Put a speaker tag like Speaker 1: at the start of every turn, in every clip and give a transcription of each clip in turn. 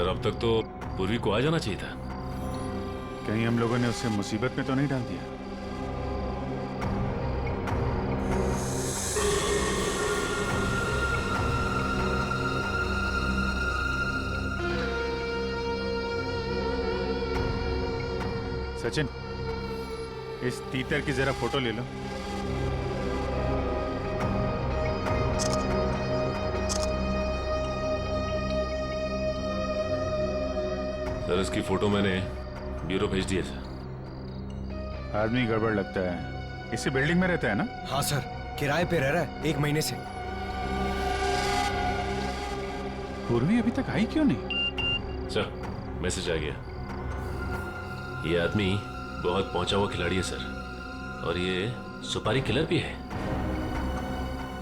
Speaker 1: Sir अब तक तो पूर्वी को आ जाना चाहिए था।
Speaker 2: कहीं हम लोगों ने उसे मुसीबत में तो नहीं डाल दिया? सचिन, इस तीतर की जरा फोटो ले लो।
Speaker 1: सर इसकी फोटो मैंने ब्यूरो भेज दी है सर।
Speaker 2: आदमी गड़बड़ लगता है। इसी बिल्डिंग में रहता है ना?
Speaker 3: हाँ सर, किराए पे रह रहा है 1 महीने से।
Speaker 2: पूर्वी अभी तक आई क्यों नहीं?
Speaker 1: सर मैसेज आ गया। ये आदमी बहुत पहुंचा हुआ खिलाड़ी है सर, और ये सुपारी किलर भी है।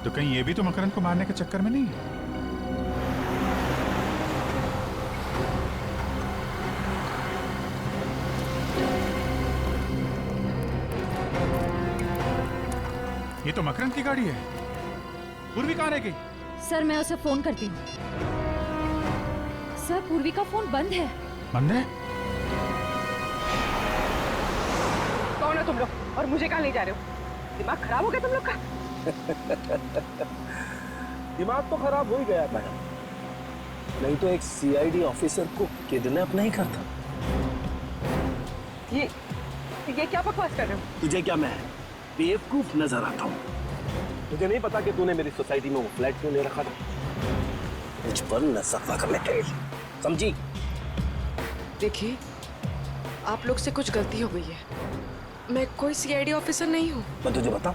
Speaker 2: तो कहीं ये भी तो मकरंद को मारने के चक्कर में नहीं है? ये तो मकरंद की गाड़ी है। पूर्वी कहाँ रह गई?
Speaker 4: सर मैं उसे फोन करती हूँ। सर पूर्वी का फोन बंद है।
Speaker 2: बंद है?
Speaker 5: कौन हो तुम लोग और मुझे कहाँ ले जा रहे हो? दिमाग खराब हो गया तुम लोग का?
Speaker 6: दिमाग तो खराब हो ही गया मैडम, नहीं तो एक सीआईडी ऑफिसर को किडनैप नहीं करता।
Speaker 5: ये क्या बकवास कर रहे हो?
Speaker 6: तुझे क्या मैं बेवकूफ नजर आता हूँ? मुझे नहीं पता कि तूने मेरी सोसाइटी में वो फ्लैट क्यों ले रखा था। मुझ पर नजर रखने के लिए, समझी?
Speaker 7: देखिए, आप लोग से कुछ गलती हो गई है। मैं कोई सीआईडी ऑफिसर नहीं हूँ।
Speaker 6: मैं तुझे बताऊं,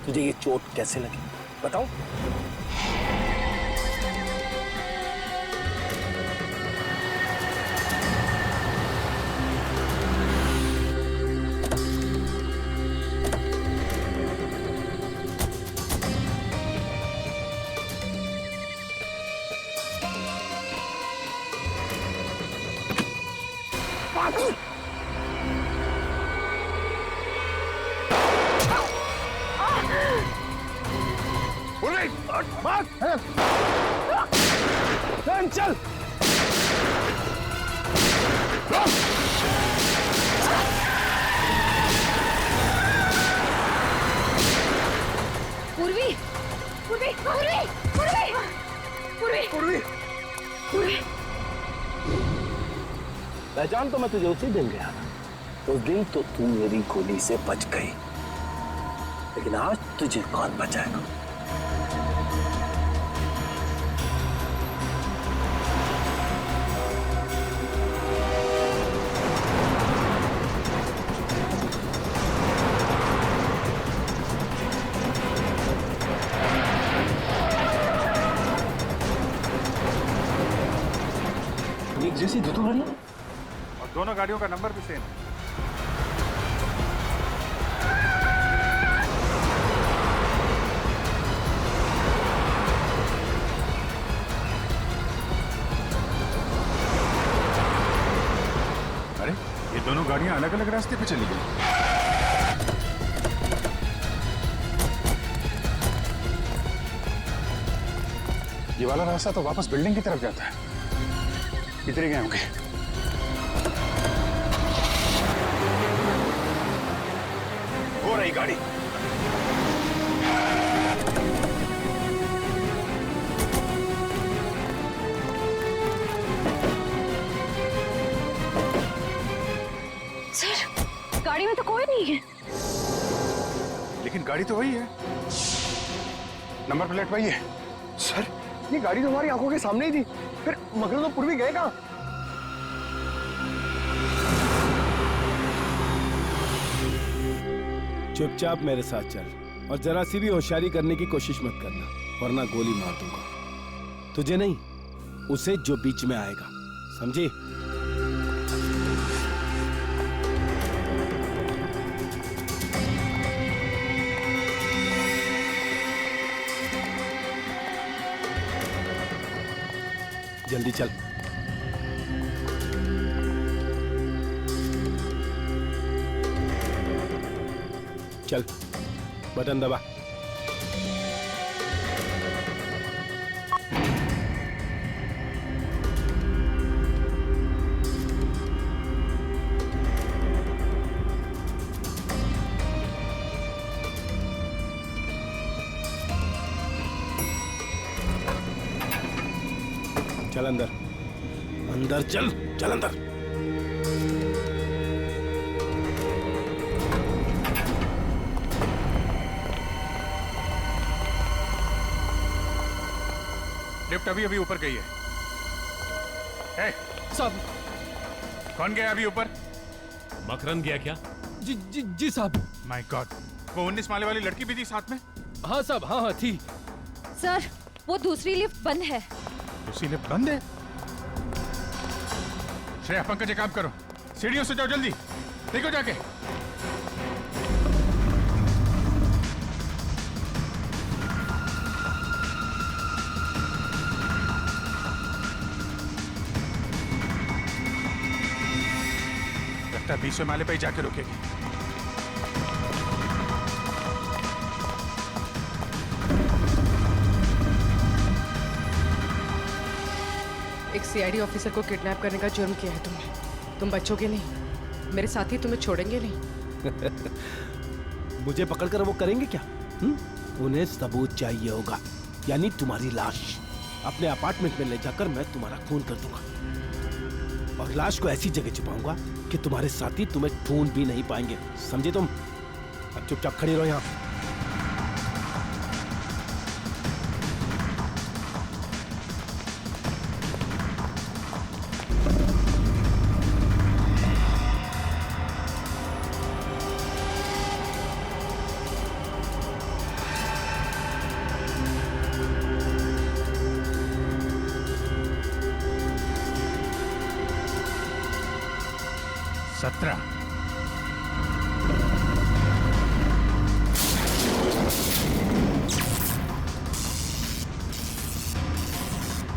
Speaker 6: तुझे ये चोट कैसे लगी बताऊं? चल
Speaker 4: पूर्वी, पूर्वी, पूर्वी, पूर्वी, पूर्वी,
Speaker 6: पूर्वी,
Speaker 4: पूर्वी।
Speaker 6: पहचान तो मैं तुझे उसी दिन गया था। उस दिन तो तू मेरी गोली से बच गई, लेकिन आज तुझे कौन बचाएगा? एक जैसी दो गाड़ियां
Speaker 2: और दोनों गाड़ियों का नंबर भी सेम है। अरे ये दोनों गाड़ियां अलग अलग रास्ते पे चली गई। ये वाला रास्ता तो वापस बिल्डिंग की तरफ जाता है। इधर ही गए होंगे। हो रही गाड़ी।
Speaker 4: सर गाड़ी में तो कोई नहीं है।
Speaker 2: लेकिन गाड़ी तो वही है, नंबर प्लेट वही है।
Speaker 3: सर ये गाड़ी तो हमारी आंखों के सामने ही थी, फिर मकरंद तो पूर्वी गए कहाँ?
Speaker 8: चुपचाप मेरे साथ चल और जरा सी भी होशियारी करने की कोशिश मत करना, वरना गोली मार दूंगा। तुझे नहीं, उसे जो बीच में आएगा, समझे? जल्दी चल। चल, बटन दबा। चल अंदर, अंदर चल, चल अंदर।
Speaker 2: लिफ्ट अभी अभी ऊपर गई है। ए,
Speaker 3: साहब।
Speaker 2: कौन गया अभी ऊपर?
Speaker 1: मकरंद गया क्या?
Speaker 3: जी साहब।
Speaker 2: माय गॉड, वो 19 माले वाली लड़की भी थी साथ में?
Speaker 3: हाँ साहब, हाँ थी।
Speaker 4: सर, वो दूसरी लिफ्ट बंद है।
Speaker 2: दूसरी लिफ्ट बंद है? श्रेया, पंकज, एक काम करो, सीढ़ियों से जाओ, जल्दी देखो जाके। लगता है 20वें माले पे ही जाके रुकेगी।
Speaker 7: एक सीआईडी ऑफिसर को किडनैप करने का जुर्म किया है तुमने। तुम बचोगे नहीं, मेरे साथी तुम्हें छोड़ेंगे नहीं।
Speaker 8: मुझे पकड़कर वो करेंगे क्या? उन्हें सबूत चाहिए होगा, यानी तुम्हारी लाश। अपने अपार्टमेंट में ले जाकर मैं तुम्हारा खून कर दूंगा और लाश को ऐसी जगह छुपाऊंगा कि तुम्हारे साथी तुम्हें ढूंढ भी नहीं पाएंगे। समझे तुम? अब चुपचाप खड़ी रहो यहाँ।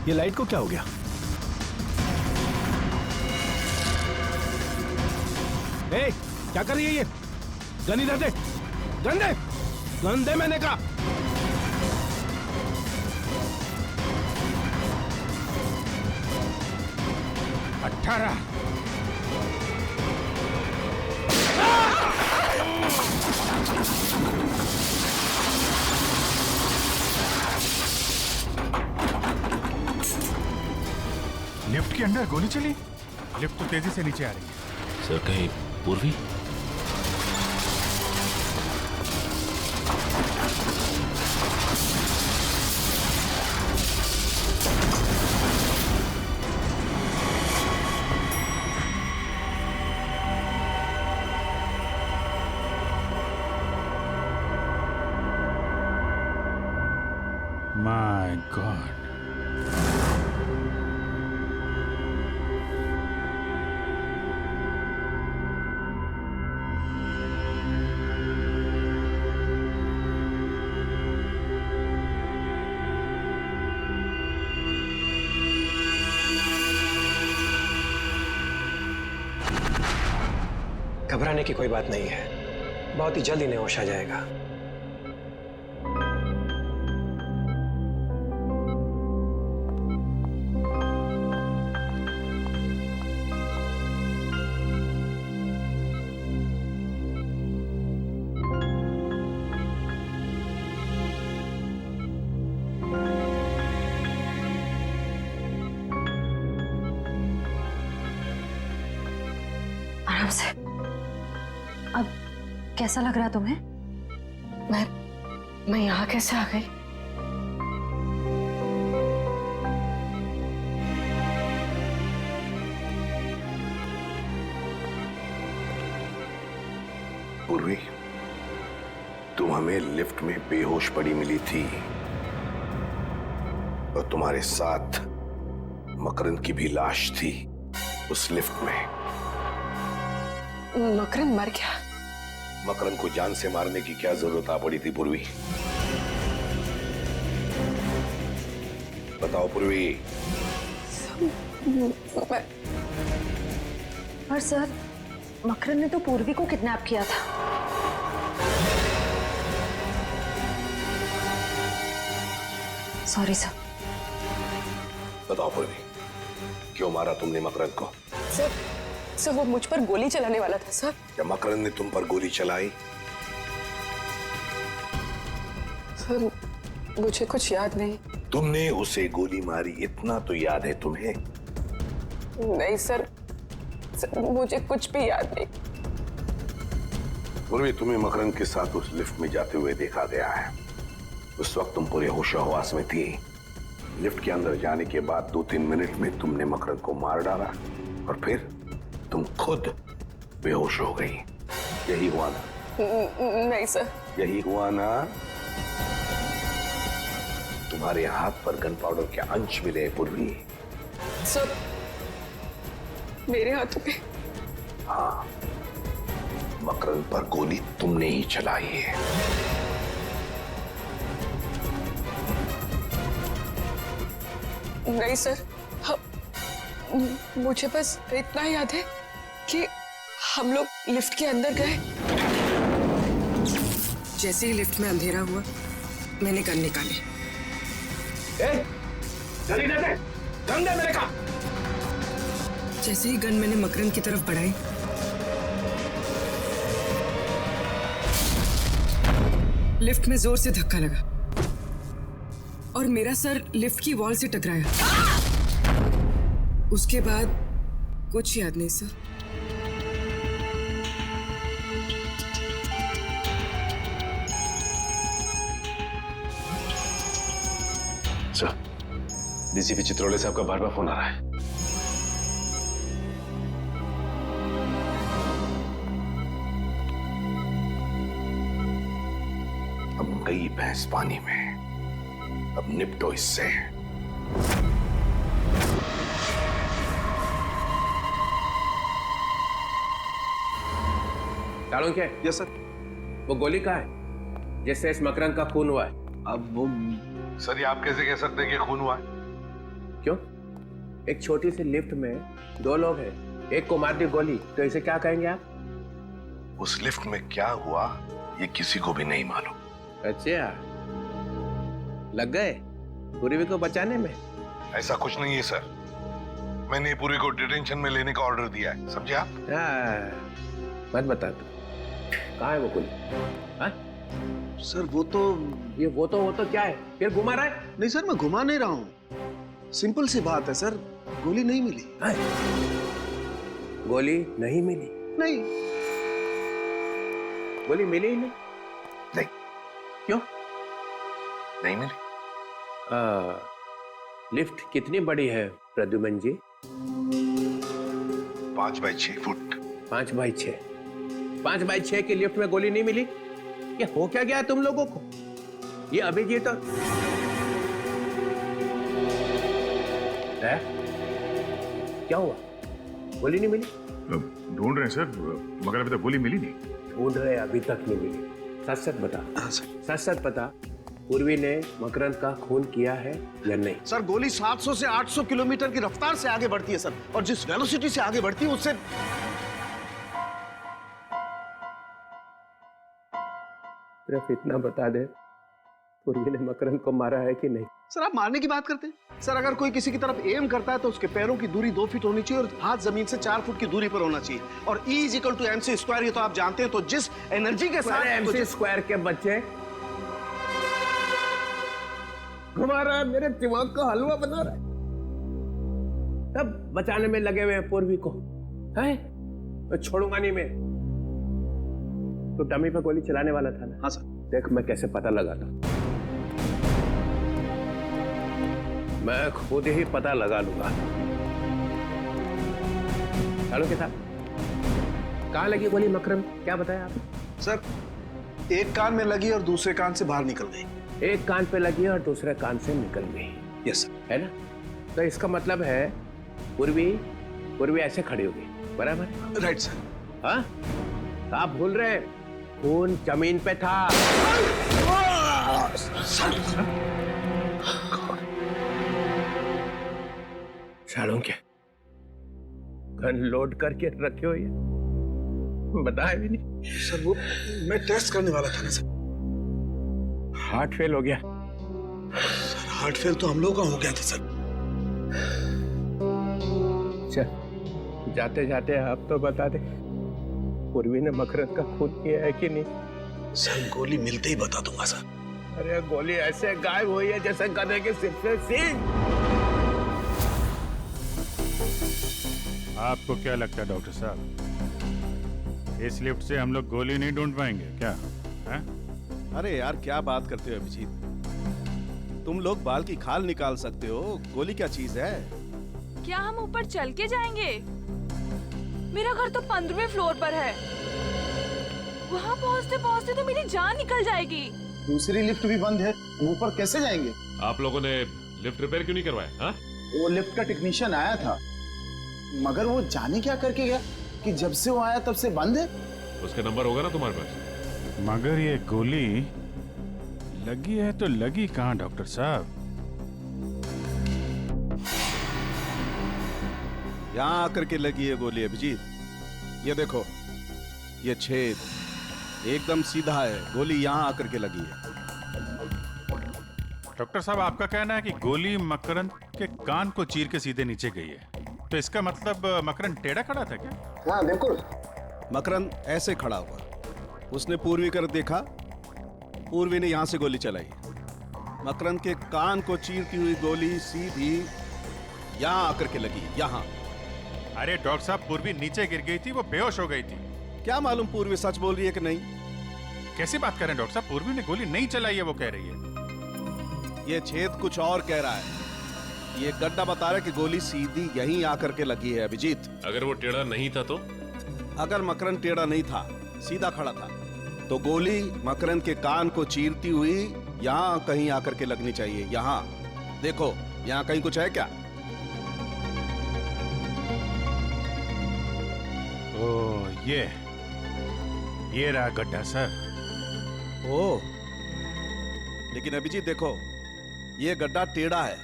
Speaker 8: ये लाइट को क्या हो गया? ए, क्या कर रही है ये? गन इधर दे, गन दे, गन दे मैंने कहा।
Speaker 2: लिफ्ट के अंदर गोली चली? लिफ्ट तो तेजी से नीचे आ रही है।
Speaker 1: सर, कहीं पूर्वी?
Speaker 2: माय गॉड,
Speaker 3: घबराने की कोई बात नहीं है, बहुत ही जल्द इन्हें होश आ जाएगा।
Speaker 4: आराम से। अब कैसा लग रहा है तुम्हें?
Speaker 7: मैं यहाँ कैसे आ गई?
Speaker 9: पूर्वी, तुम हमें लिफ्ट में बेहोश पड़ी मिली थी और तुम्हारे साथ मकरंद की भी लाश थी उस लिफ्ट में।
Speaker 7: मकरंद मर गया?
Speaker 9: मकरंद को जान से मारने की क्या जरूरत आ पड़ी थी पूर्वी? बताओ पूर्वी।
Speaker 4: पर सर, मकरंद ने तो पूर्वी को किडनैप किया था। Sorry sir.
Speaker 9: बताओ पूर्वी, क्यों मारा तुमने मकरंद को?
Speaker 7: सर वो मुझ पर गोली चलाने वाला था सर।
Speaker 9: क्या मकरंद ने तुम पर गोली चलाई?
Speaker 7: सर मुझे कुछ याद नहीं।
Speaker 9: तुमने उसे गोली मारी, इतना तो याद है तुम्हें?
Speaker 5: नहीं सर, मुझे कुछ भी याद नहीं।
Speaker 9: पूर्वी, तुम्हें मकरंद के साथ उस लिफ्ट में जाते हुए देखा गया है। उस वक्त तुम पूरे होशो-हवास में थी। लिफ्ट के अंदर जाने के बाद 2-3 मिनट में तुमने मकरंद को मार डाला और फिर तुम खुद बेहोश हो गई। यही हुआ ना?
Speaker 5: नहीं सर।
Speaker 9: यही हुआ ना? तुम्हारे हाथ पर गन पाउडर के अंश मिले पूर्वी।
Speaker 5: सर, मेरे हाथों पे?
Speaker 9: हाँ, मकरंद पर गोली तुमने ही चलाई है।
Speaker 5: नहीं सर, मुझे बस इतना याद है कि हम लोग लिफ्ट के अंदर गए।
Speaker 7: जैसे ही लिफ्ट में अंधेरा हुआ, मैंने गन निकाली।
Speaker 6: जल्दी दे, गन दे मेरे का।
Speaker 7: जैसे ही गन मैंने मकरंद की तरफ बढ़ाई, लिफ्ट में जोर से धक्का लगा और मेरा सर लिफ्ट की वॉल से टकराया। उसके बाद कुछ याद नहीं सर।
Speaker 1: सर, डीसीपी चित्रोले साहब का बार-बार फोन आ रहा है।
Speaker 9: अब गई भैंस पानी में, अब निपटो इससे।
Speaker 6: चाणक्य।
Speaker 3: Yes sir.
Speaker 6: वो गोली कहाँ है जिससे इस मकरंद का खून हुआ है?
Speaker 3: अब वो
Speaker 9: सर, ये आप कैसे कह सकते हैं कि खून हुआ है?
Speaker 6: क्यों? एक छोटी सी लिफ्ट में 2 लोग हैं, एक को मार दी गोली, तो इसे क्या कहेंगे आप?
Speaker 9: उस लिफ्ट में क्या हुआ ये किसी को भी नहीं मालूम।
Speaker 6: अच्छा, लग गए पूर्वी को बचाने में?
Speaker 9: ऐसा कुछ नहीं है सर, मैंने पूरी को डिटेंशन में लेने का ऑर्डर दिया है, समझे आप?
Speaker 6: मत बता तू, कहाँ है वो गोली?
Speaker 3: सर वो तो
Speaker 6: वो तो क्या है? फिर घुमा रहा है?
Speaker 3: नहीं सर, मैं घुमा नहीं रहा हूँ। सिंपल सी बात है सर, गोली नहीं मिली।
Speaker 6: गोली नहीं मिली?
Speaker 3: नहीं।
Speaker 6: गोली मिली ही नहीं?
Speaker 9: नहीं।
Speaker 6: क्यों
Speaker 9: नहीं मिली?
Speaker 6: लिफ्ट कितनी बड़ी है प्रद्युमन जी?
Speaker 9: 5x6 foot.
Speaker 6: 5x6? 5x6 की लिफ्ट में गोली नहीं मिली? ये हो क्या गया तुम लोगों को? ये अभिजीत तो है? क्या हुआ? गोली नहीं मिली?
Speaker 2: ढूंढ रहे हैं सर, मगर अभी तक गोली मिली नहीं।
Speaker 6: ढूंढ रहे, अभी तक नहीं मिली। सच सच बता।
Speaker 3: हाँ सर।
Speaker 6: सच बता, पूर्वी ने मकरंद का खून किया है या नहीं?
Speaker 3: सर, गोली 700 से 800 किलोमीटर की रफ्तार से आगे बढ़ती है सर, और जिस वेलोसिटी से आगे बढ़ती है उससे।
Speaker 6: सिर्फ इतना बता दे, पूर्वी ने मकरंद को मारा है कि नहीं?
Speaker 3: सर, आप मारने की बात करते हैं? सर, अगर कोई किसी की तरफ एम करता है तो उसके पैरों की दूरी 2 फीट होनी चाहिए और हाथ जमीन से 4 फुट की दूरी पर होना चाहिए, और E = mc², ये तो आप जानते हैं। तो जिस एनर्जी के साथ
Speaker 6: mc² के बच्चे घुमा रहा है, मेरे दिमाग का हलवा बना रहा है। तब बचाने में लगे हुए पूर्वी को है, तो छोड़ूंगा नहीं मैं। तो डमी पे गोली चलाने वाला था ना?
Speaker 3: हाँ सर।
Speaker 6: देख मैं कैसे पता लगाता, मैं खुद ही पता लगा लूंगा। चलो के साथ कहाँ लगी गोली मकरंद, क्या बताया आपने?
Speaker 3: सर, एक कान में लगी और दूसरे कान से बाहर निकल गई।
Speaker 6: एक कान पे लगी और दूसरे कान से निकल गई।
Speaker 3: Yes sir.
Speaker 6: है ना? तो इसका मतलब है पूर्वी ऐसे खड़ी होगी, बराबर?
Speaker 3: Right sir.
Speaker 6: हाँ, आप भूल रहे, खून जमीन पे था। क्या गन लोड करके रखे हो, ये बताया भी नहीं?
Speaker 3: सर, वो मैं टेस्ट करने वाला था ना सर।
Speaker 6: हार्ट फेल हो गया?
Speaker 3: सर, हार्ट फेल तो हम लोगों का हो गया था सर।
Speaker 6: चल, जाते जाते आप तो बता दे, पूर्वी ने मकरंद का खून किया है कि नहीं?
Speaker 3: सर, गोली मिलते ही बता दूंगा सर।
Speaker 6: अरे गोली ऐसे गायब हुई है जैसे गधे के सिर से सींग।
Speaker 2: आपको क्या लगता है डॉक्टर साहब, इस लिफ्ट से हम लोग गोली नहीं ढूंढ पाएंगे क्या? हैं?
Speaker 8: अरे यार क्या बात करते हो अभिजीत, तुम लोग बाल की खाल निकाल सकते हो, गोली क्या चीज है?
Speaker 10: क्या हम ऊपर चल के जाएंगे? मेरा घर तो 15वें फ्लोर पर है। वहाँ पहुँचते पहुँचते तो मेरी जान निकल जाएगी।
Speaker 3: दूसरी लिफ्ट भी बंद है, ऊपर कैसे जाएंगे?
Speaker 1: आप लोगों ने लिफ्ट रिपेयर क्यों नहीं करवाया? हाँ?
Speaker 3: वो लिफ्ट का टेक्नीशियन आया था, मगर वो जाने क्या करके गया कि जब से वो आया तब से बंद है।
Speaker 1: उसका नंबर होगा ना तुम्हारे पास?
Speaker 2: मगर ये गोली लगी है तो लगी कहाँ डॉक्टर साहब?
Speaker 8: यहाँ आकर के लगी है गोली अभिजीत। ये देखो, ये छेद एकदम सीधा है, गोली यहाँ आकर के लगी है।
Speaker 2: डॉक्टर साहब आपका कहना है कि गोली मकरंद के कान को चीर के सीधे नीचे गई है, तो इसका मतलब मकरंद टेढ़ा खड़ा था क्या?
Speaker 3: हाँ बिल्कुल।
Speaker 8: मकरंद ऐसे खड़ा हुआ, उसने पूर्वी कर देखा, पूर्वी ने यहां से गोली चलाई। मकरंद के कान को चीरती हुई गोली सीधी यहां आकर के लगी, यहां।
Speaker 2: अरे डॉक्टर साहब, पूर्वी नीचे गिर गई थी, वो बेहोश हो गई थी।
Speaker 8: क्या मालूम पूर्वी सच बोल रही है कि नहीं।
Speaker 2: कैसी बात कर रहे हैं डॉक्टर साहब? पूर्वी ने गोली नहीं चलाई है, वो कह रही है।
Speaker 8: ये छेद कुछ और कह रहा है। ये गड्ढा बता रहा है कि गोली सीधी यहीं आकर के लगी है अभिजीत।
Speaker 1: अगर वो टेढ़ा नहीं था तो?
Speaker 8: अगर मकरंद टेढ़ा नहीं था, सीधा खड़ा था, तो गोली मकरंद के कान को चीरती हुई यहाँ कहीं आकर के लगनी चाहिए। यहाँ देखो, यहाँ कहीं कुछ है क्या?
Speaker 2: ओह, ये रहा गड्ढा सर।
Speaker 8: ओह, लेकिन अभिजीत देखो, ये गड्ढा टेढ़ा है,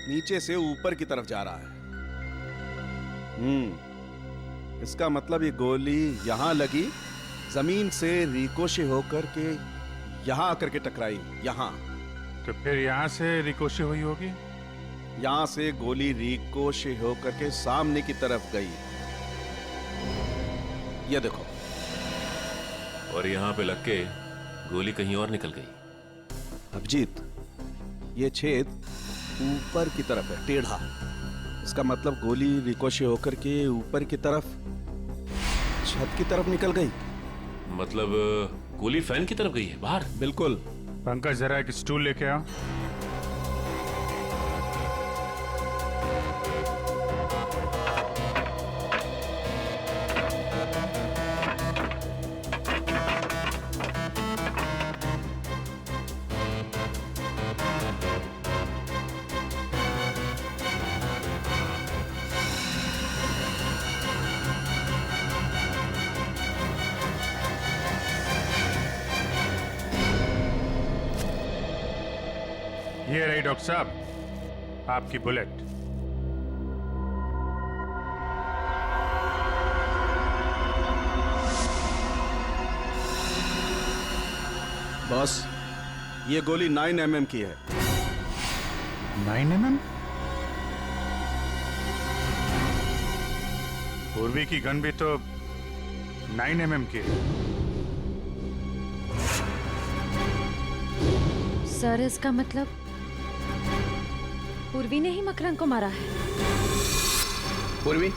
Speaker 8: नीचे से ऊपर की तरफ जा रहा है। इसका मतलब ये गोली यहां लगी, जमीन से रिकोशे होकर के यहां आकर के टकराई, यहां।
Speaker 2: तो फिर यहाँ से रिकोशे हुई होगी?
Speaker 8: यहां से गोली रिकोशे होकर के सामने की तरफ गई। ये देखो,
Speaker 1: और यहाँ पे लग के गोली कहीं और निकल गई।
Speaker 8: अभिजीत, ये छेद ऊपर की तरफ है, टेढ़ा। इसका मतलब गोली रिकोशे होकर के ऊपर की तरफ, छत की तरफ निकल गई।
Speaker 1: मतलब गोली फैन की तरफ गई है, बाहर।
Speaker 8: बिल्कुल।
Speaker 2: पंकज, जरा एक स्टूल लेके आओ। ये रही डॉक्टर साहब, आपकी बुलेट।
Speaker 8: बॉस, ये गोली 9 mm की है।
Speaker 2: 9 mm? पूर्वी की गन भी तो 9 mm की है।
Speaker 4: सर, इसका मतलब पूर्वी ने ही मकरंद को मारा है।
Speaker 6: पूर्वी,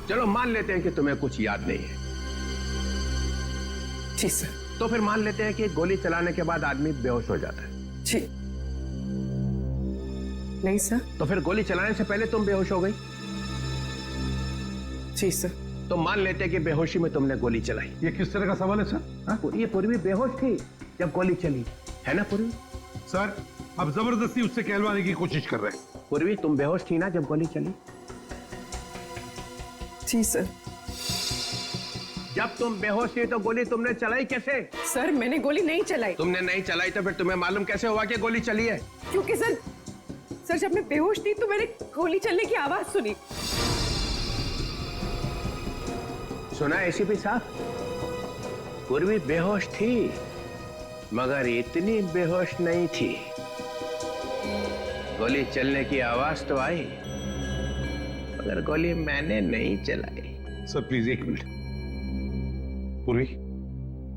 Speaker 6: चलो मान लेते हैं कि तुम्हें कुछ याद नहीं है।
Speaker 7: जी सर।
Speaker 6: तो फिर मान लेते हैं कि गोली चलाने के बाद आदमी बेहोश हो जाता है।
Speaker 7: जी नहीं सर।
Speaker 6: तो फिर गोली चलाने से पहले तुम बेहोश हो गई।
Speaker 7: जी सर।
Speaker 6: तो मान लेते हैं कि बेहोशी में तुमने गोली चलाई।
Speaker 2: ये किस तरह का सवाल है सर?
Speaker 6: ये पूर्वी बेहोश थी जब गोली चली, है ना पूर्वी?
Speaker 2: सर, अब जबरदस्ती उससे कहलवाने की कोशिश कर रहे हैं।
Speaker 6: पूर्वी, तुम बेहोश थी ना जब गोली चली?
Speaker 7: जी सर।
Speaker 6: जब तुम बेहोश थी तो गोली तुमने चलाई कैसे?
Speaker 7: सर, मैंने गोली नहीं चलाई।
Speaker 6: तुमने नहीं चलाई तो फिर तुम्हें मालूम कैसे हुआ कि गोली चली है?
Speaker 7: क्योंकि सर जब मैं बेहोश थी तो मैंने गोली चलने की आवाज सुनी।
Speaker 6: सुना एसीपी साहब? पूर्वी बेहोश थी, मगर इतनी बेहोश नहीं थी। गोली चलने की आवाज तो आई, मगर गोली मैंने नहीं चलाई।
Speaker 11: सर प्लीज एक मिनट। पूर्वी,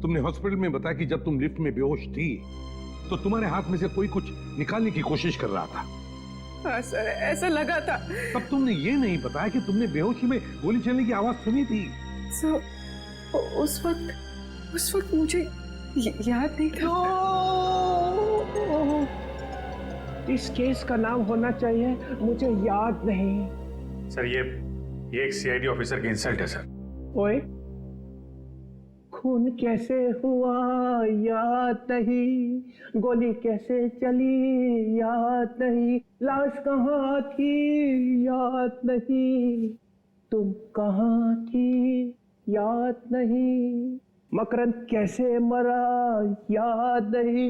Speaker 11: तुमने हॉस्पिटल में बताया कि जब तुम लिफ्ट में बेहोश थी
Speaker 9: तो तुम्हारे हाथ में से कोई कुछ निकालने की कोशिश कर रहा था।
Speaker 5: हाँ सर, ऐसा लगा था।
Speaker 9: तब तुमने ये नहीं बताया कि तुमने बेहोशी में गोली चलने की आवाज सुनी थी।
Speaker 5: सर उस वक्त मुझे याद नहीं था।
Speaker 6: इस केस का नाम होना चाहिए मुझे याद नहीं।
Speaker 2: सर ये एक सीआईडी ऑफिसर की इंसल्ट है सर।
Speaker 6: ओए, खून कैसे हुआ याद नहीं, गोली कैसे चली याद नहीं, लाश कहाँ थी याद नहीं, तुम कहाँ थी याद नहीं, मकरंद कैसे मरा याद नहीं,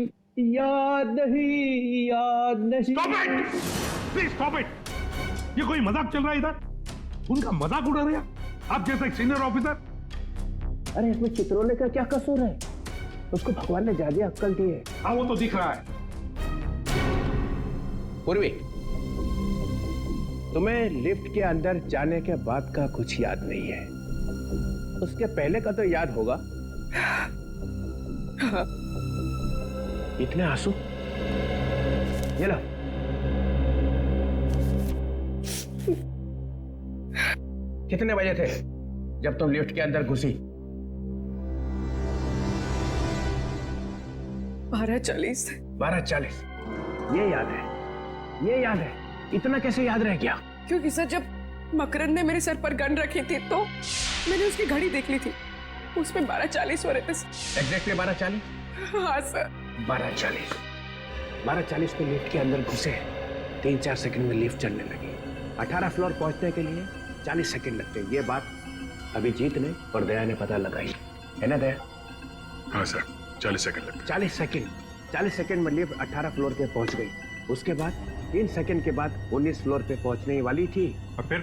Speaker 6: याद नहीं, याद नहीं।
Speaker 9: Stop it! Please stop it! ये कोई मजाक चल रहा है इधर? उनका मजाक उड़ा रहे आप जैसा एक सीनियर ऑफिसर।
Speaker 6: अरे इसमें चित्रोले का क्या कसूर है? उसको भगवान ने ज्यादा अक्ल दी है।
Speaker 9: हाँ वो तो दिख रहा है।
Speaker 6: पूर्वी, तुम्हें लिफ्ट के अंदर जाने के बाद का कुछ याद नहीं है, उसके पहले का तो याद होगा। इतने आंसू? ये लो। कितने बजे थे जब तुम लिफ्ट के अंदर घुसी?
Speaker 5: 12:40।
Speaker 6: 12:40। ये याद है, ये याद है। इतना कैसे याद रह गया?
Speaker 5: क्योंकि सर जब मकरंद ने मेरे सर पर गन रखी थी तो मैंने उसकी घड़ी देख ली थी, उसमें 12:40 हो रहे थे।
Speaker 6: एग्जैक्टली 12:40?
Speaker 5: हाँ सर।
Speaker 6: 12:40। 12:40 पे लिफ्ट के अंदर घुसे, 3-4 सेकंड में लिफ्ट चलने लगी। 18 फ्लोर पहुंचने के लिए 40 सेकंड लगते हैं। ये बात अभिजीत ने और दया ने पता लगाई है ना दया?
Speaker 2: हाँ सर, 40 सेकंड लगते।
Speaker 6: 40 सेकंड में लिफ्ट 18 फ्लोर पे पहुंच गई। उसके बाद 3 सेकंड के बाद 19 फ्लोर पे पहुंचने वाली थी।
Speaker 2: और फिर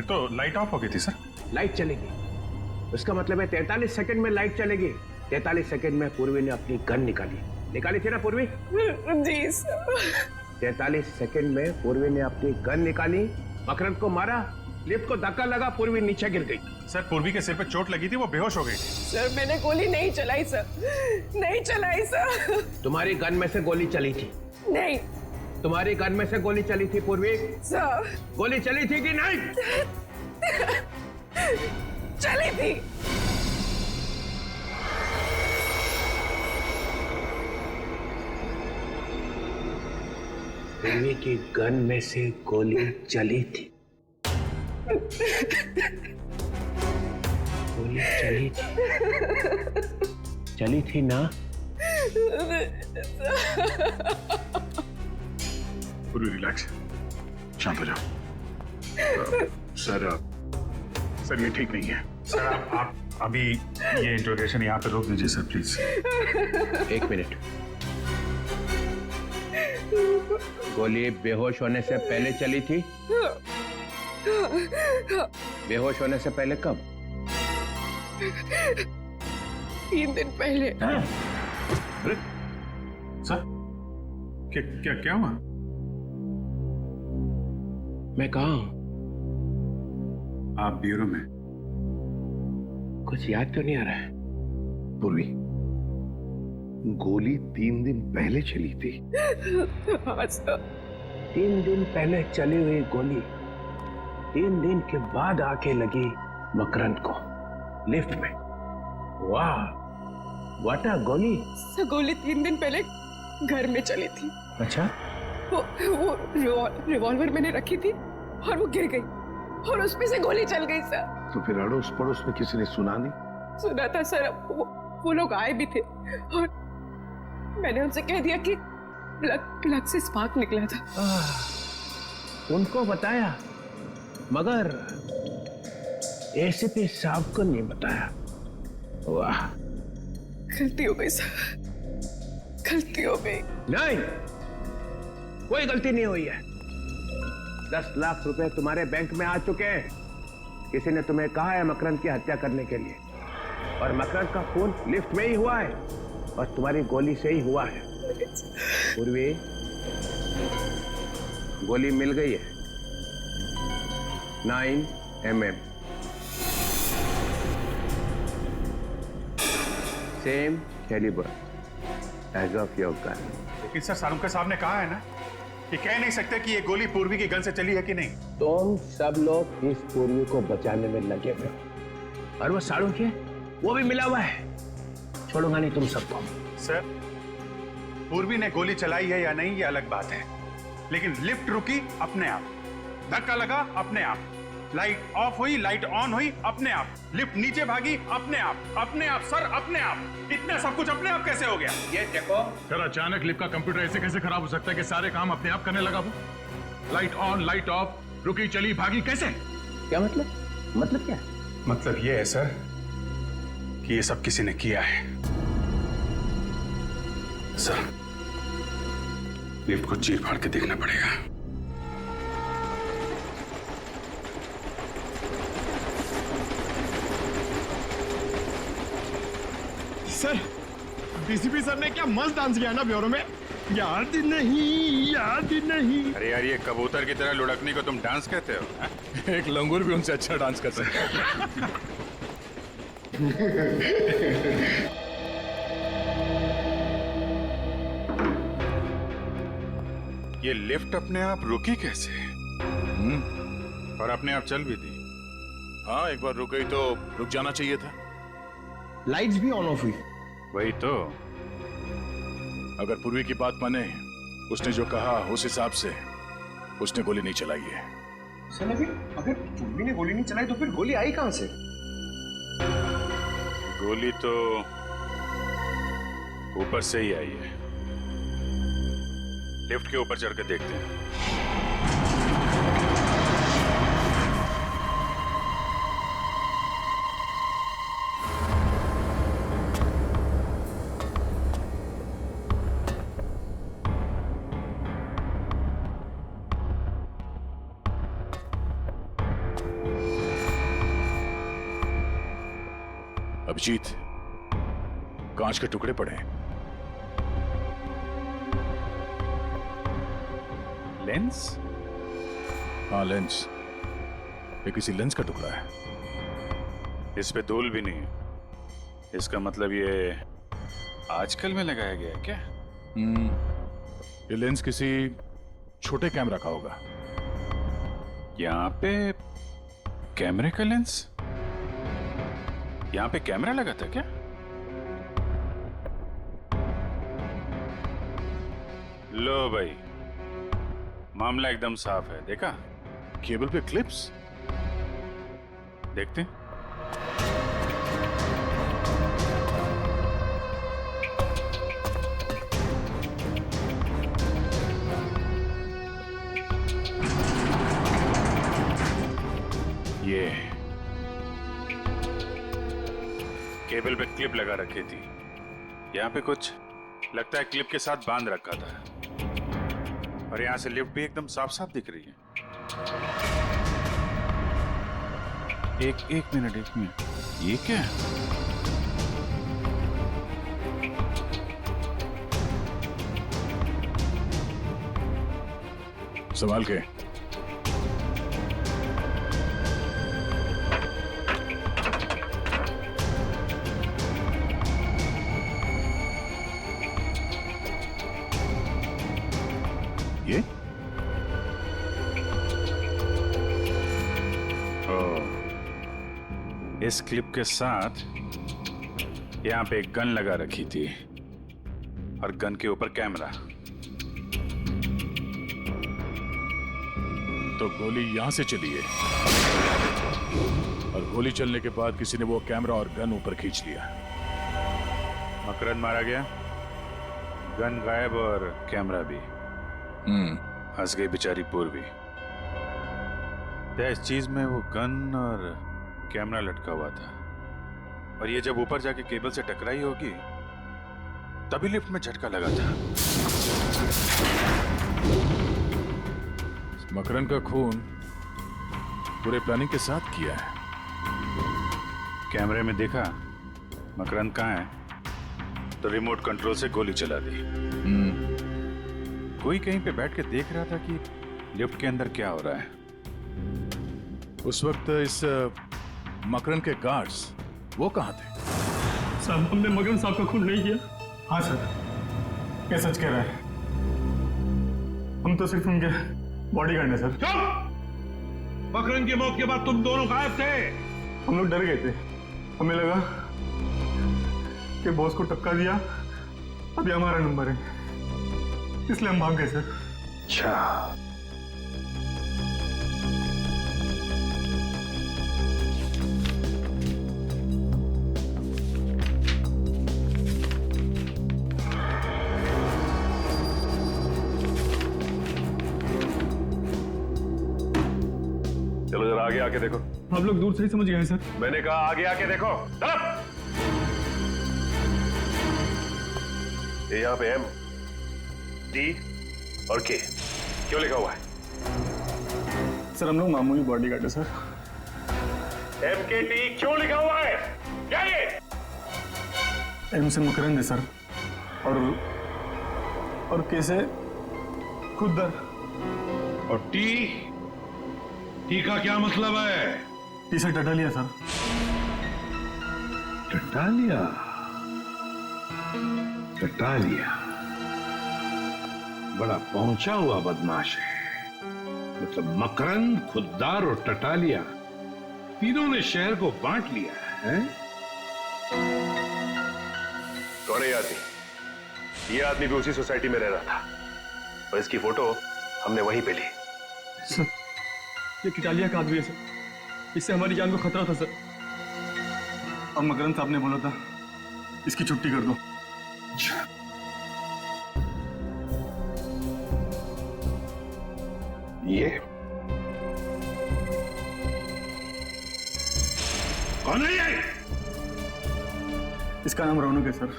Speaker 2: तो लाइट ऑफ हो गई थी सर।
Speaker 6: लाइट चलेगी, उसका मतलब है 43 सेकंड में लाइट चलेगी। 43 सेकंड में पूर्वी ने अपनी गन निकाली थी ना पूर्वी?
Speaker 5: जी सर।
Speaker 6: 43 सेकंड में पूर्वी ने अपनी गन निकाली, मकरंद को मारा, लिफ्ट को धक्का लगा, पूर्वी नीचे गिर गई।
Speaker 2: सर पूर्वी के सिर पे चोट लगी थी, वो बेहोश हो गई थी।
Speaker 5: सर मैंने गोली नहीं चलाई सर, नहीं चलाई सर।
Speaker 6: तुम्हारी गन में से गोली चली थी?
Speaker 5: नहीं।
Speaker 6: तुम्हारी गन में से गोली चली थी पूर्वी?
Speaker 5: सर
Speaker 6: गोली चली थी कि नहीं?
Speaker 5: चली थी।
Speaker 6: पूर्वी की गन में से गोली चली थी। गोली चली थी ना?
Speaker 2: पूरी रिलैक्स, शांत हो जाओ। सर ये ठीक नहीं है। सर आप अभी ये इंट्रोगेशन यहाँ पे रोक दीजिए सर प्लीज।
Speaker 6: 1 मिनट। गोली बेहोश होने से पहले चली थी? बेहोश होने से पहले कब?
Speaker 5: 3 दिन पहले।
Speaker 2: अरे सर क्या हुआ?
Speaker 6: मैं कहाँ हूं?
Speaker 2: आप ब्यूरो में।
Speaker 6: कुछ याद तो नहीं आ रहा है।
Speaker 9: पूर्वी, गोली 3 दिन पहले चली थी।
Speaker 5: हाँ सर।
Speaker 6: 3 दिन पहले चली हुई गोली 3 दिन के बाद आके लगी मकरंद को लिफ्ट में। वाह, व्हाट अ गोली।
Speaker 5: सर गोली 3 दिन पहले घर में चली थी।
Speaker 6: अच्छा?
Speaker 5: वो रिवॉल्वर मैंने रखी थी और वो गिर गई और उसमें से गोली चल गई सर।
Speaker 9: तो फिर अड़ोस पड़ोस में किसी ने सुना नहीं?
Speaker 5: सुना था सर, वो लोग आए भी थे और मैंने उनसे कह दिया कि प्लग से स्पार्क निकला था।
Speaker 6: उनको बताया मगर एसीपी साहब को नहीं बताया। वाह,
Speaker 5: गलती हो गई सर, गलती हो गई।
Speaker 6: नहीं, कोई गलती नहीं हुई है। 10 लाख रुपए तुम्हारे बैंक में आ चुके हैं। किसी ने तुम्हें कहा है मकरंद की हत्या करने के लिए, और मकरंद का खून लिफ्ट में ही हुआ है और तुम्हारी गोली से ही हुआ है। पूर्वी, गोली मिल गई है। 9 mm, same calibre, age of your gun.
Speaker 2: लेकिन सर सालुंके साहब ने कहा है ना कि कह नहीं सकते कि ये गोली पूर्वी की गन से चली है कि नहीं।
Speaker 6: तुम सब लोग इस पूर्वी को बचाने में लगे हुए हो और वो सालुंके वो भी मिला हुआ है। छोड़ूंगा नहीं तुम सबको।
Speaker 2: सर पूर्वी ने गोली चलाई है या नहीं ये अलग बात है, लेकिन लिफ्ट रुकी अपने आप, धक्का लगा अपने आप, लाइट ऑफ हुई लाइट ऑन हुई अपने आप, लिफ्ट नीचे भागी अपने आप सर अपने आप। इतना सब कुछ अपने आप कैसे हो गया?
Speaker 6: ये देखो
Speaker 11: सर, अचानक लिफ्ट का कंप्यूटर ऐसे कैसे खराब हो सकता है कि सारे काम अपने आप करने लगा? वो लाइट ऑन लाइट ऑफ, रुकी चली भागी, कैसे?
Speaker 6: क्या मतलब क्या है?
Speaker 2: मतलब ये है सर कि ये सब किसी ने किया है। सर लिफ्ट को चीर फाड़ के देखना पड़ेगा।
Speaker 11: सर डीसीपी सर ने क्या मस्त डांस किया ना ब्यूरो में। याद नहीं।
Speaker 2: अरे यार ये कबूतर की तरह लुढ़कने को तुम डांस कहते हो?
Speaker 11: एक लंगूर भी उनसे अच्छा डांस कर सकता है।
Speaker 2: ये लिफ्ट अपने आप रुकी कैसे? और अपने आप चल भी दी।
Speaker 11: हाँ, एक बार रुक गई तो रुक जाना चाहिए था।
Speaker 8: लाइट्स भी ऑन ऑफ हुई।
Speaker 2: वही तो।
Speaker 11: अगर पूर्वी की बात माने, उसने जो कहा उस हिसाब से उसने गोली नहीं चलाई है।
Speaker 3: सर अगर पूर्वी ने गोली नहीं चलाई तो फिर गोली आई कहां से?
Speaker 2: गोली तो ऊपर से ही आई है। लिफ्ट के ऊपर चढ़कर देखते हैं।
Speaker 11: अभिजीत, कांच के टुकड़े पड़े हैं।
Speaker 2: लेंस?
Speaker 11: हाँ, लेंस। ये किसी लेंस का टुकड़ा है।
Speaker 2: इस पे धूल भी नहीं है। इसका मतलब ये आजकल में लगाया गया है क्या?
Speaker 11: ये लेंस किसी छोटे कैमरा का होगा।
Speaker 2: यहाँ पे कैमरे का लेंस? यहाँ पे कैमरा लगा था क्या? लो भाई, मामला एकदम साफ है। देखा?
Speaker 11: केबल पे क्लिप्स।
Speaker 2: देखते हैं। ये केबल पे क्लिप लगा रखी थी। यहाँ पे कुछ लगता है क्लिप के साथ बांध रखा था। और यहाँ से लिफ्ट भी एकदम साफ साफ दिख रही है। एक मिनट ये क्या है?
Speaker 11: संभाल के। ये
Speaker 2: इस क्लिप के साथ यहाँ पे एक गन लगा रखी थी और गन के ऊपर कैमरा।
Speaker 11: तो गोली यहां से चली है और गोली चलने के बाद किसी ने वो कैमरा और गन ऊपर खींच लिया।
Speaker 2: मकरंद मारा गया, गन गायब और कैमरा भी। हंस गई बेचारी पूर्वी। इस चीज में वो गन और कैमरा लटका हुआ था और ये जब ऊपर जाके केबल से टकराई होगी तभी लिफ्ट में झटका लगा था।
Speaker 11: मकरंद का खून पूरे प्लानिंग के साथ किया है।
Speaker 2: कैमरे में देखा मकरंद कहाँ है तो रिमोट कंट्रोल से गोली चला दी। कोई कहीं पे बैठ के देख रहा था कि लिफ्ट के अंदर क्या हो रहा है।
Speaker 11: उस वक्त इस मकरंद के गार्ड्स वो कहाँ थे?
Speaker 12: साहब, हमने मकरंद साहब का खून नहीं किया। हाँ सर,
Speaker 11: क्या सच कह रहा है? हम तो सिर्फ उनके बॉडीगार्ड हैं सर।
Speaker 9: चुप! मकरन की मौत के बाद तुम दोनों गायब थे।
Speaker 11: हम लोग डर गए थे, हमें लगा कि बॉस को टक्का दिया, अभी हमारा नंबर है, इसलिए हम भाग गए सर।
Speaker 9: अच्छा,
Speaker 1: चलो जरा आगे आके देखो।
Speaker 11: आप लोग दूर से ही समझ गए हैं सर।
Speaker 1: मैंने कहा आगे आके देखो। चलो। ये यहाँ पे एम, डी और के क्यों लिखा हुआ है?
Speaker 11: सर हम लोग मामूली बॉडीगार्ड है सर।
Speaker 1: एम के टी क्यों लिखा हुआ है? क्या ये?
Speaker 11: एम से मकरंद है सर, और के से खुदर।
Speaker 9: और टी? टी का क्या मतलब है?
Speaker 11: टी से टटालिया सर।
Speaker 9: टटालिया? टटालिया बड़ा पहुंचा हुआ बदमाश है। मतलब मकरंद, खुद्दार और टटालिया तीनों ने शहर को बांट लिया है।
Speaker 1: कौन है ये आदमी? ये आदमी भी उसी सोसाइटी में रह रहा था और इसकी फोटो हमने वहीं पे ली।
Speaker 11: सर ये टिटालिया का आदमी है सर, इससे हमारी जान को खतरा था सर। अब मकरंद साहब ने बोला था इसकी छुट्टी कर दो।
Speaker 9: ये कौन है ये?
Speaker 11: इसका नाम रौनक है सर,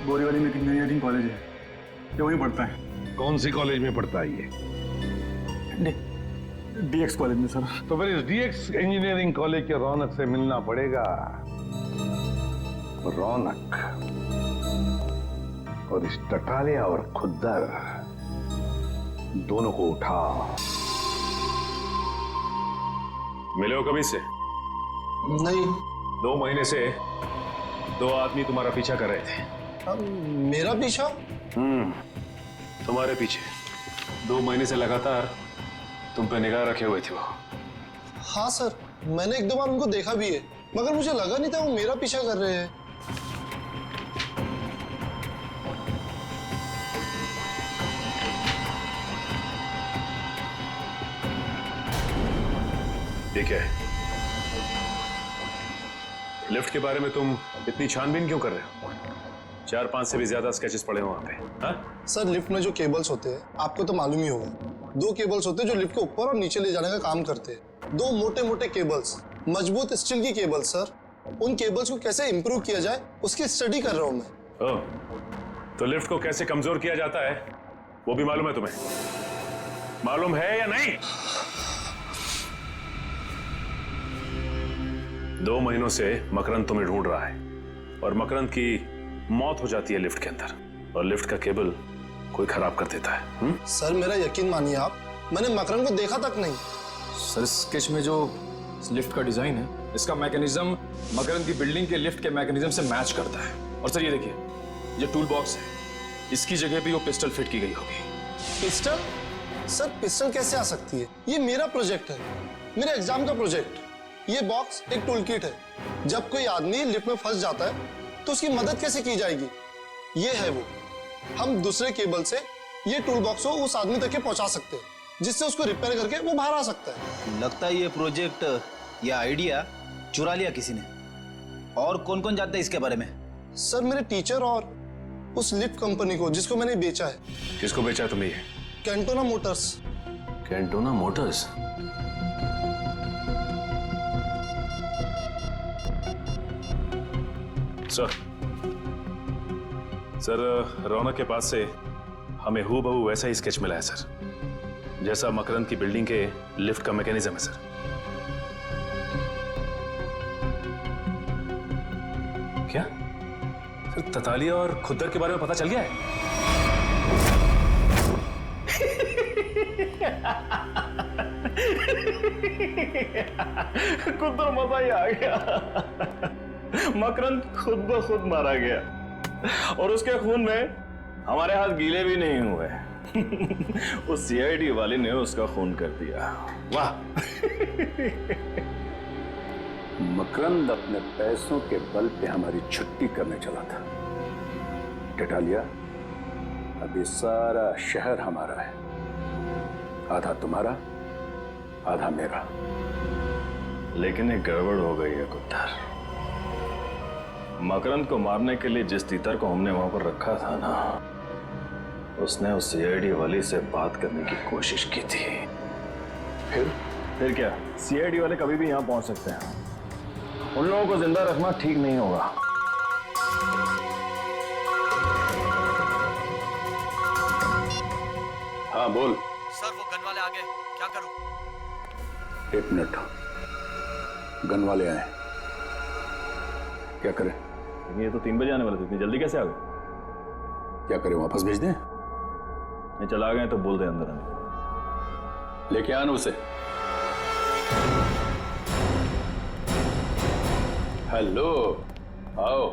Speaker 11: बोरीवली में इंजीनियरिंग कॉलेज है, ये वहीं पढ़ता है।
Speaker 9: कौन सी कॉलेज में पढ़ता है ये?
Speaker 11: डीएक्स कॉलेज में सर।
Speaker 9: तो फिर इस डीएक्स इंजीनियरिंग कॉलेज के रौनक से मिलना पड़ेगा। रौनक और इस टटालिया और खुद्दर दोनों को उठा।
Speaker 1: मिले हो कभी से?
Speaker 3: नहीं।
Speaker 1: 2 महीने से 2 आदमी तुम्हारा पीछा कर रहे थे।
Speaker 3: मेरा पीछा?
Speaker 1: तुम्हारे पीछे 2 महीने से लगातार तुम पे निगाह रखे हुए थे वो।
Speaker 3: हाँ सर, मैंने 1-2 बार उनको देखा भी है, मगर मुझे लगा नहीं था वो मेरा पीछा कर रहे हैं।
Speaker 1: ठीक है, लिफ्ट के बारे में तुम इतनी छानबीन क्यों कर रहे हो? 4-5 से भी ज्यादा स्केचेस पड़े हैं वहां पे। हाँ?
Speaker 3: सर लिफ्ट में जो केबल्स होते हैं आपको तो मालूम ही होगा, 2 केबल्स होते हैं जो लिफ्ट के ऊपर और नीचे ले जाने का काम करते हैं। 2 मोटे मोटे केबल्स, मजबूत स्टील की केबल्स सर। उन केबल्स को कैसे इंप्रूव किया जाए उसकी स्टडी कर रहा हूं मैं।
Speaker 1: ओह, तो लिफ्ट को कैसे कमजोर किया जाता है वो भी मालूम है तुम्हें? मालूम है या नहीं? 2 महीनों से मकरंद तुम्हें ढूंढ रहा है और मकरंद की मौत हो जाती है लिफ्ट के अंदर और लिफ्ट का केबल कोई खराब कर देता है।
Speaker 3: सर मेरा यकीन मानिए आप, मैंने मकरंद को देखा तक नहीं।
Speaker 12: सर स्केच में जो लिफ्ट का डिजाइन है, इसका मैकेनिज्म मकरंद की बिल्डिंग के लिफ्ट के मैकेनिज्म से मैच करता है। और सर ये देखिए, ये टूल बॉक्स है, इसकी जगह भी वो पिस्टल फिट की गई होगी।
Speaker 3: पिस्टल? सर पिस्टल कैसे आ सकती है? ये मेरा प्रोजेक्ट है, मेरे एग्जाम का प्रोजेक्ट। ये बॉक्स एक टूल किट है, जब कोई आदमी लिफ्ट में फंस जाता है तो उसकी मदद कैसे की जाएगी, ये है वो। हम दूसरे केबल से ये टूल बॉक्स को उस आदमी तक पहुंचा सकते हैं, जिससे उसको रिपेयर करके वो बाहर आ सकता है।
Speaker 13: लगता है ये प्रोजेक्ट या आइडिया चुरा लिया किसी ने। और कौन कौन जानता है इसके बारे में?
Speaker 3: सर मेरे टीचर और उस लिफ्ट कंपनी को जिसको मैंने बेचा है।
Speaker 1: किसको बेचा तुमने ये?
Speaker 3: Cantona Motors.
Speaker 1: Cantona Motors? Sir Raunak के पास से हमें हूबहू वैसा ही स्केच मिला है सर, जैसा मकरंद की बिल्डिंग के लिफ्ट का मैकेनिज्म है सर। क्या सर ततालिया और खुद्दर के बारे में पता चल गया है?
Speaker 14: खुद्दर मजा ही आ गया। मकरंद खुद ब खुद मारा गया और उसके खून में
Speaker 12: हमारे हाथ गीले भी नहीं हुए। उस सीआईडी वाले ने उसका खून कर दिया।
Speaker 9: वाह। मकरंद अपने पैसों के बल पे हमारी छुट्टी करने चला था। टिटालिया, अभी सारा शहर हमारा है, आधा तुम्हारा आधा मेरा।
Speaker 12: लेकिन एक गड़बड़ हो गई है कुत्तर। मकरंद को मारने के लिए जिस तीतर को हमने वहां पर रखा था ना, उसने उस सीआईडी वाली से बात करने की कोशिश की थी। फिर क्या, सीआईडी वाले कभी भी यहां पहुंच सकते हैं। उन लोगों को जिंदा रखना ठीक नहीं होगा।
Speaker 9: हाँ बोल।
Speaker 14: सर वो गन वाले आ गए, क्या करूं?
Speaker 9: 1 मिनट, गन वाले आए, क्या करें?
Speaker 12: ये तो 3 बजे आने वाले थे, इतनी जल्दी कैसे आ गए?
Speaker 9: क्या करें, वापस भेज दें?
Speaker 12: नहीं, चला गए तो बोल दे अंदर आने।
Speaker 9: लेके आना उसे। हेलो, आओ।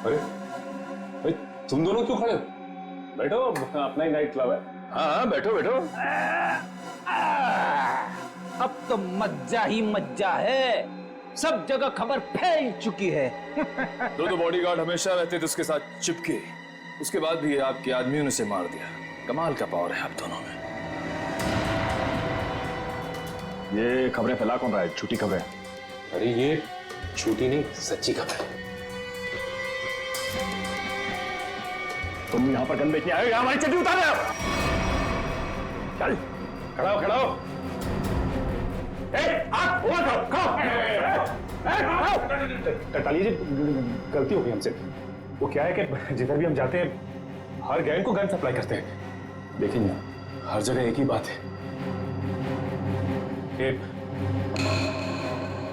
Speaker 12: अरे तुम दोनों क्यों खड़े हो? बैठो, अपना ही नाइट क्लब है। हाँ बैठो बैठो।
Speaker 13: अब तो मज्जा ही मज्जा है, सब जगह खबर फैल चुकी है।
Speaker 12: दो बॉडीगार्ड हमेशा रहते थे उसके साथ चिपके, उसके बाद भी आपके आदमियों ने उसे मार दिया। कमाल का पावर है आप दोनों में। ये खबरें फैला कौन रहा है? झूठी खबरें।
Speaker 1: अरे ये झूठी नहीं, सच्ची खबर है।
Speaker 12: तुम यहाँ पर गन बेचने आए हो या हमारी चड्डी उतार रहे हो? चल खड़ा हो, खड़ा हो।
Speaker 11: टटाली जी, गलती हो गई हमसे। वो क्या है कि जिधर भी हम जाते हैं हर गैंग को गन सप्लाई करते हैं। देखिए ना, हर जगह एक ही बात है कि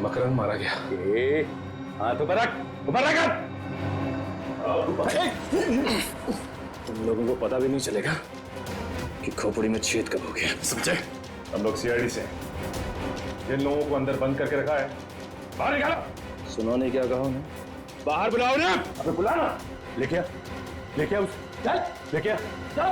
Speaker 11: मकरंद मारा गया।
Speaker 12: हाँ तो बरक तुम लोगों को पता भी नहीं चलेगा कि खोपड़ी में छेद कब हो गया, समझे?
Speaker 11: हम लोग सीआईडी से हैं। जिन लोगों को अंदर बंद करके रखा है बाहर निकालो।
Speaker 12: सुनो ने क्या कहा उन्हें?
Speaker 11: बाहर बुलाओ ना। अबे बुला ना। लेके आ उस, चल लेके आ, चल।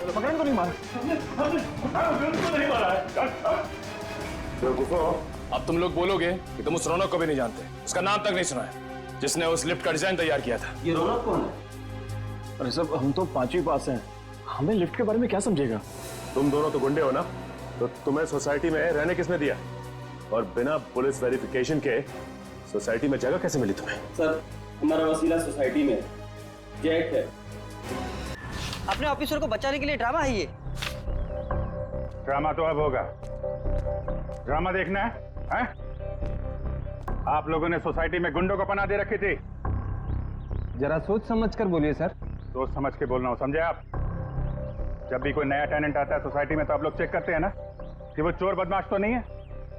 Speaker 12: मकरंद को नहीं मारा। अब तुम लोग बोलोगे कि तुम उस रौनक को भी नहीं जानते, उसका नाम तक नहीं सुना है, जिसने उस लिफ्ट का डिजाइन तैयार किया था।
Speaker 13: ये रौनक कौन है?
Speaker 12: अरे सब हम तो 5वीं पास हैं, हमें लिफ्ट के बारे में क्या समझेगा?
Speaker 11: तुम दोनों तो गुंडे हो ना, तो तुम्हें सोसाइटी में रहने किसने दिया? और बिना पुलिस वेरिफिकेशन के सोसाइटी में जगह कैसे मिली तुम्हें?
Speaker 15: सर, हमारा वसीला सोसाइटी में जेट है।
Speaker 14: अपने ऑफिसर को बचाने के लिए ड्रामा है ये।
Speaker 2: ड्रामा तो अब होगा। ड्रामा देखना है? आप लोगों ने सोसाइटी में गुंडों को पनाह दे रखी थी।
Speaker 15: जरा सोच समझ कर बोलिए सर।
Speaker 2: सोच समझ के बोलना हो, समझे आप? जब भी कोई नया टेनेंट आता है सोसाइटी में तो आप लोग चेक करते हैं ना कि वो चोर बदमाश तो नहीं है?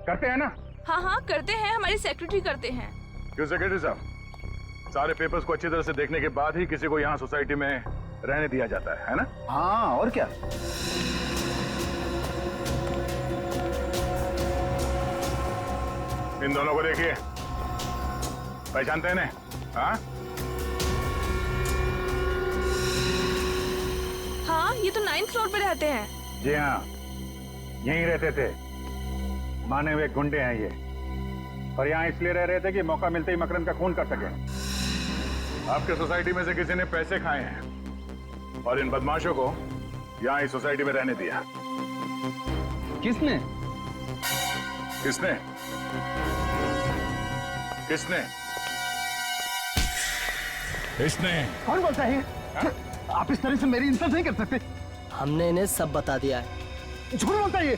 Speaker 2: करते हैं ना?
Speaker 10: हाँ हाँ करते हैं, हमारी सेक्रेटरी करते हैं।
Speaker 11: क्यों सेक्रेटरी साहब? सारे पेपर्स को अच्छी तरह से देखने के बाद ही किसी को यहाँ सोसाइटी में रहने दिया जाता है ना?
Speaker 13: हाँ और क्या।
Speaker 2: इन दोनों को देखिए, पहचानते हैं इन्हें? हाँ
Speaker 10: हाँ, ये तो 9th फ्लोर पे रहते हैं।
Speaker 2: जी हाँ, यहीं रहते थे। माने हुए गुंडे हैं ये, और यहाँ इसलिए रह रहे थे कि मौका मिलते ही मकरंद का खून कर सके। आपके सोसाइटी में से किसी ने पैसे खाए हैं और इन बदमाशों को यहाँ इस सोसाइटी में रहने दिया।
Speaker 16: किसने?
Speaker 2: किसने? किसने? किसने?
Speaker 16: कौन बोलता है? आप इस तरह से मेरी इंसल्ट नहीं कर सकते।
Speaker 14: हमने इन्हें सब बता दिया है।
Speaker 16: झूठ बोलता है ये।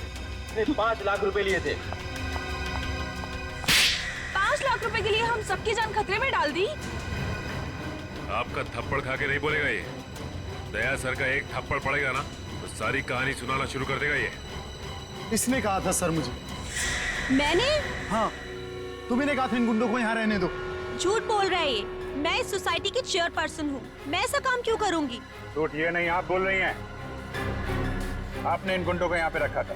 Speaker 15: 5 लाख रुपए लिए थे।
Speaker 10: 5 लाख रुपए के लिए हम सबकी जान खतरे में डाल दी।
Speaker 1: आपका थप्पड़ खा के नहीं बोलेगा ये। दया सर का एक थप्पड़ पड़ेगा ना तो सारी कहानी सुनाना शुरू कर देगा ये।
Speaker 16: इसने कहा था सर मुझे।
Speaker 10: मैंने?
Speaker 16: हाँ, तुम्ही ने कहा था इन गुंडों को यहाँ रहने दो।
Speaker 10: झूठ बोल रहा है ये। मैं इस सोसाइटी की चेयरपर्सन हूँ, मैं ऐसा काम क्यों करूँगी?
Speaker 2: झूठ ये नहीं, आप बोल रही हैं। आपने इन गुंडों को यहाँ पे रखा था।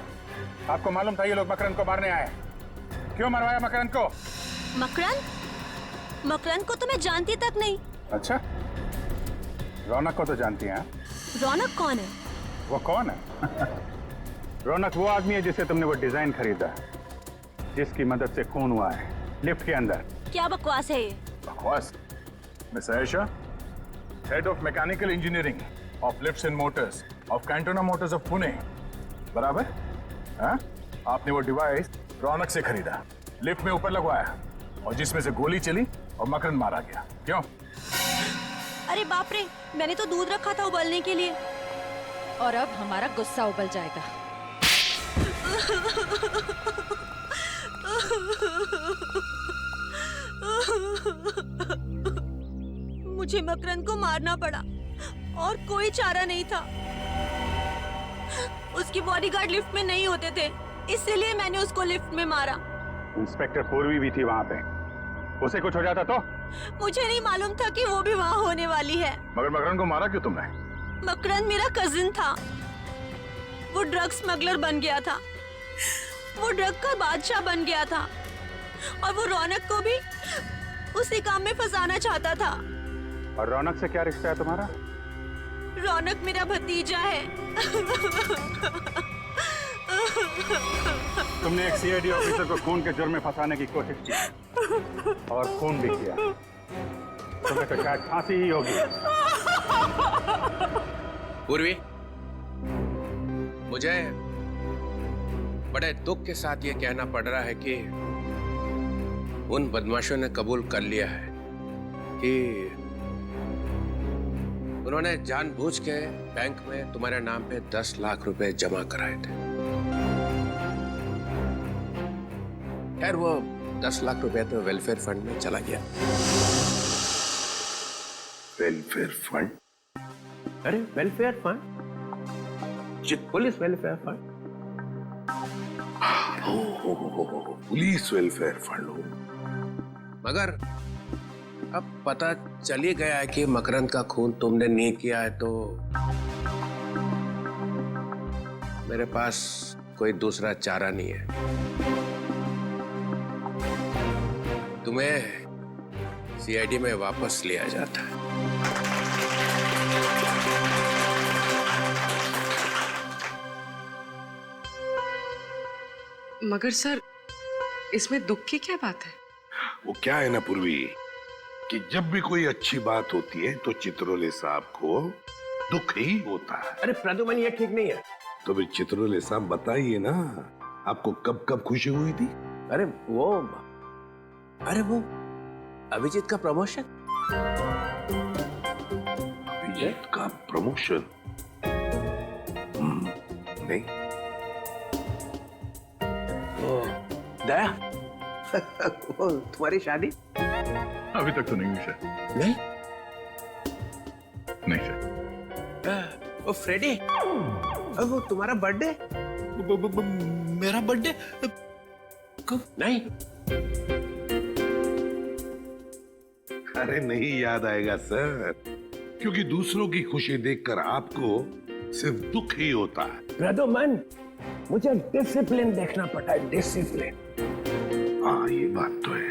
Speaker 2: आपको मालूम था ये लोग मकरंद को मारने आए। क्यों मरवाया मकरंद को?
Speaker 10: मकरंद? मकरंद को तो मैं जानती तक नहीं।
Speaker 2: अच्छा, रौनक को तो जानती हैं?
Speaker 10: रौनक कौन है?
Speaker 2: वो कौन है? रौनक वो आदमी है जिससे तुमने वो डिजाइन खरीदा, जिसकी मदद से खून हुआ है लिफ्ट के अंदर।
Speaker 10: क्या बकवास है ये?
Speaker 2: बकवास? Miss Ayesha, head of mechanical engineering of lifts and Motors of Cantona Motors of Pune, बराबर? हाँ? आपने वो डिवाइस रौनक से खरीदा, लिफ्ट में ऊपर लगवाया और जिसमें से गोली चली और मकरंद मारा गया। क्यों?
Speaker 10: अरे बाप रे, मैंने तो दूध रखा था उबलने के लिए।
Speaker 4: और अब हमारा गुस्सा उबल जाएगा।
Speaker 10: मुझे मकरंद को मारना पड़ा और कोई चारा नहीं था। उसकी बॉडीगार्ड लिफ्ट में नहीं होते थे, इसलिए मैंने उसको लिफ्ट में मारा।
Speaker 2: इंस्पेक्टर पूर्वी भी थी वहां पे, उसे कुछ हो जाता तो?
Speaker 10: मुझे नहीं मालूम था कि वो भी वहाँ होने वाली है।
Speaker 2: मगर मकरंद को मारा क्यों तुमने?
Speaker 10: मकरंद मेरा कजिन था, वो ड्रग स्मगलर बन गया था, वो ड्रग का बादशाह बन गया था और वो रौनक को भी उसी काम में फंसाना चाहता था।
Speaker 2: और रौनक से क्या रिश्ता है तुम्हारा?
Speaker 10: रौनक मेरा भतीजा है।
Speaker 2: तुमने एक सीआईडी ऑफिसर को खून के जुर्म में फंसाने की कोशिश की और खून भी किया। तुम्हें तो शायद फांसी ही होगी।
Speaker 6: पूर्वी, मुझे बड़े दुख के साथ ये कहना पड़ रहा है कि उन बदमाशों ने कबूल कर लिया है कि उन्होंने जानबूझ के बैंक में तुम्हारे नाम पे 10 लाख रुपए जमा कराए थे। खैर वो 10 लाख रुपए तो वेलफेयर फंड में चला गया।
Speaker 9: Welfare fund?
Speaker 6: अरे welfare fund, police welfare fund.
Speaker 9: Police welfare fund हो।
Speaker 6: मगर अब पता चल ही गया है कि मकरंद का खून तुमने नहीं किया है, तो मेरे पास कोई दूसरा चारा नहीं है। तुम्हें सीआईडी में वापस लिया जाता है।
Speaker 7: मगर सर, इसमें दुख की क्या बात है?
Speaker 9: वो क्या है ना पूर्वी, कि जब भी कोई अच्छी बात होती है तो चित्रोले साहब को दुख ही होता है।
Speaker 6: अरे प्रदुमन, ये ठीक नहीं है।
Speaker 9: तो भी चित्रोले साहब बताइए ना, आपको कब कब खुशी हुई थी?
Speaker 6: अरे वो अभिजीत का प्रमोशन।
Speaker 9: अभिजीत का प्रमोशन? नहीं।
Speaker 6: दया, वो तुम्हारी शादी?
Speaker 2: अभी तक तो नहीं हुई सर।
Speaker 6: नहीं?
Speaker 2: नहीं सर।
Speaker 6: वो फ्रेडी, वो तुम्हारा बर्थडे?
Speaker 14: मेरा बर्थडे
Speaker 6: कब? नहीं।
Speaker 9: अरे नहीं याद आएगा सर, क्योंकि दूसरों की खुशी देखकर आपको सिर्फ दुख ही होता है।
Speaker 6: प्रदुमन, मुझे डिसिप्लिन देखना पड़ता है, डिसिप्लिन।
Speaker 9: हाँ ये बात तो है।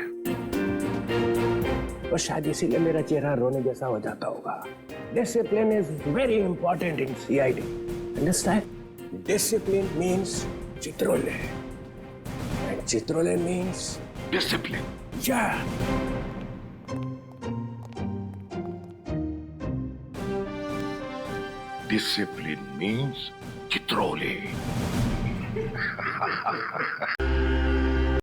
Speaker 6: और शायद इसीलिए मेरा चेहरा रोने जैसा हो जाता होगा। Discipline is very important in CID. Understand? Discipline means Chitrole and Chitrole means
Speaker 9: discipline.
Speaker 6: या
Speaker 9: डिसिप्लिन मीन्स चित्रोले।